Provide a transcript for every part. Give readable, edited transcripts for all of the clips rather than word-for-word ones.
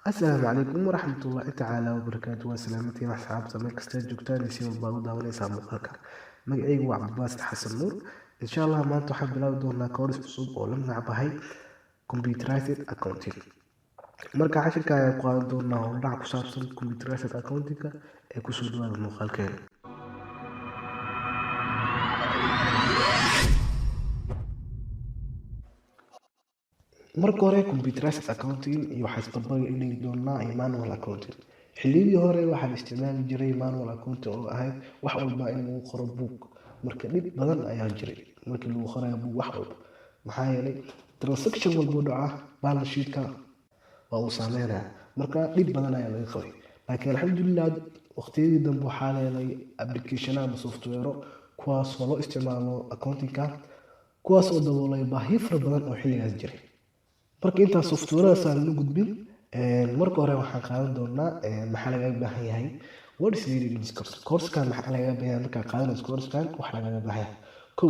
Asalaamu calaykum waraxmatullaahi tacaala wabarakaatu. Waa salaamantiin asxaabta meel kasta joogtaan si walba u daawanaysaa muuqaalka. Magacaygu waa Cabdibaasid Xasan Nuur. Insha Allah maanta waxaan bilaabi doonaa kooris cusub oo la magac baxay Computerized Accounting. Marka cashirka ayaan ku qaadan doonaa howldhac ku saabsan Computerized Accounting-ka ee kusoo dhawaada muuqaalkeena. marka hore computerized accounting iyo waxaa isbarbar inay doonaa manual accounting. xilliyadii hore waxaa isticmaali jiray manual accounting oo ahayd wax walba in lagu qoro book, marka dhib badan ayaa jiray markii lagu qorayo book wax walba, maxaa yeelay transaction walba dhaca balance sheet-ka waa uu saameynaya, marka dhib badan ayaa laga qabay. laakiin alxamdulilah waqtiyadii dambe waxaa leedahay application ama software kuwaas oo loo isticmaalo accounting-ka, kuwaas oo daboolay baahi fara badan oo xilligaas jiray. marka intaas software-daas aan la gudbin, marka hore waxaan qaadan doonaa maxaa laga baahan yahay what is needed in this course. Course-kan maxaa laga baahan yahay markaa qaadanayso course-kan wax laga baahan yahay. kow,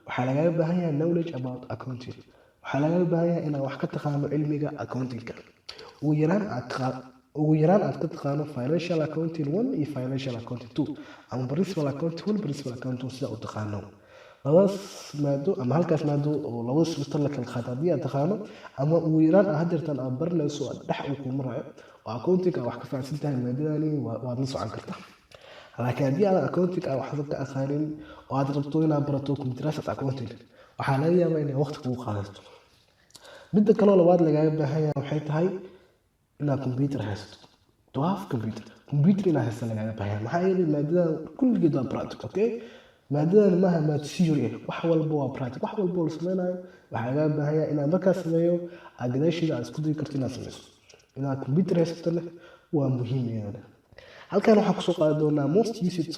waxaa laga baahan yahay knowledge about accounting. waxaa laga baahan yahay inaad wax ka taqaano cilmiga accounting-ka. ugu yaraan aad ka taqaano financial accounting 1 iyo financial accounting 2 ama principal accounting 1 principal accounting sida u taqaano. labadaas maado ama halkaas maado oo labada semester la kala qaato haddii aad taqaano, ama ugu yaraan aad hadeertan aad baranayso dhex uu ku marayo oo accounting wax ka fahamsan tahay maadadani waad la socon kartaa. laakiin haddii aad accounting waxba ka aqaanin oo aad rabto inaad barato computerized accounting, waxaa laga yaabaa inay waqti kugu qaadato. midda kaloo labaad lagaaga baahan yahay waxay tahay inaad computer haysato. to have computer inaad haysato lagaaga baahan yahay, maxaa yeelay maadadan kulligeed waa practical. okay, maadadan maaha maad theory wax walba waa practical, wax walba oo la sameynayo waxaa laga baahan yahay inaad markaas sameeyo aad gadaasheeda aad isku dayi karto inaad sameyso. inaad computer haysatana waa muhiim iyadana. halkan waxaan kusoo qaadan doonaa most used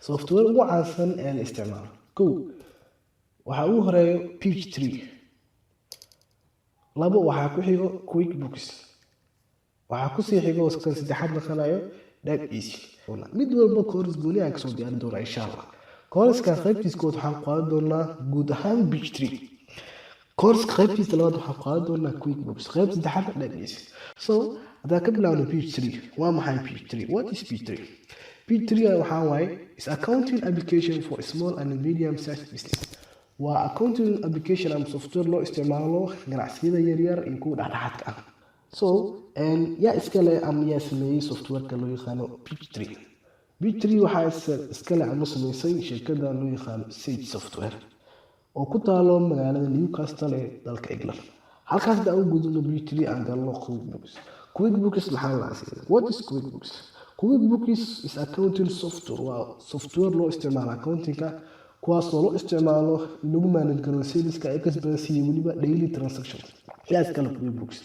software ugu caansan ee la isticmaalo. kow, waxaa ugu horeeyo page 3. labo, waxaa ku xigo QuickBooks. waxaa kusii xigo kan saddexaad naqanayo DAP-easy. mid walba kooris gooni aan kasoo diyaarin doonaa insha allah. kooriskan qaybtiiskood waxaan qaadan doonaa guud ahaan page 3. kooriska qaybtiisa labaad waxaan qaadan doonaa QuickBooks. qayb saddexaad DAP-easy. so haddaan ka bilaabno page 3, waa maxay page 3? what is page 3? page 3 waxaa waaye is accounting application for small and medium sized business. waa accounting application ama software loo isticmaalo ganacsiyada yaryar iyo kuwa dhexdhexaadka ah. so yaa iskale ama yaa sameeyey softwareka loo yaqaano page 3? page 3 waxaa iskale ama sameysay shirkada loo yaqaano Sage Software oo ku taalo magaalada Newcastle ee dalka England. halkaas daa u gudubno page 3 aan galno QuickBooks. QuickBooks maxaa la aasay? what is QuickBooks? QuickBooks is accounting software. waa software loo isticmaalo accounting-ka, kuwaas oo loo isticmaalo in lagu manage garo saleska, expense iyo weliba daily transaction. yaa iskale QuickBooks?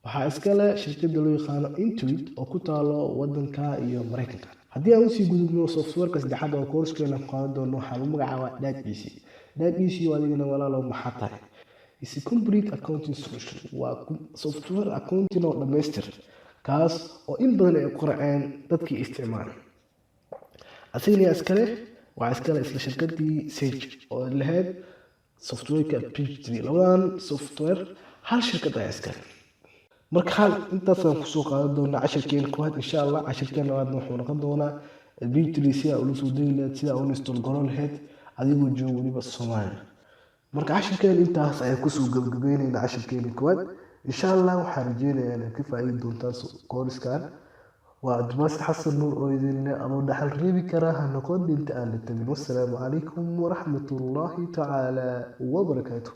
waxaa iskale shirkada loo yaqaano Intuit oo ku taalo wadanka iyo Mareykanka. haddii aan usii gudubno softwareka saddexaad oo koorskeena qaadan doono waxaa lagu magacaabaa DAP-easy. DAP-easy waa adigana walaalow maxaa tahay? is a complete accounting solution. waa software accounting oo dhammaystir, kaas oo in badan ay qoraceen dadkii isticmaalay. asigana iskale waxaa iskale isla shirkadii Sage oo lahayd softwareka page 3. labadan software hal shirkad ayaa iskale. marka hal intaasaan kusoo qaadan doonaa cashirkeena koowaad insha allah. cashirkeena labaadna wuxuu noqon doonaa page 3 sidaa ula soo degi lahayd, sidaa ula install garoon lahayd adigoo jooga weliba Soomaaliya. marka cashirkeena intaas ayaan kusoo gabagabeynayna cashirkeena koowaad insha allah. waxaan rajeynayaa inaad ka faa'iidi doontaan kooriskan. waa Cabdibaasid Xasan Nuur oo idin leh adoo dhaxal reebi kara ha noqon inta aan la tabin. wassalaamu calaykum waraxmatullaahi tacaala wabarakaatuh.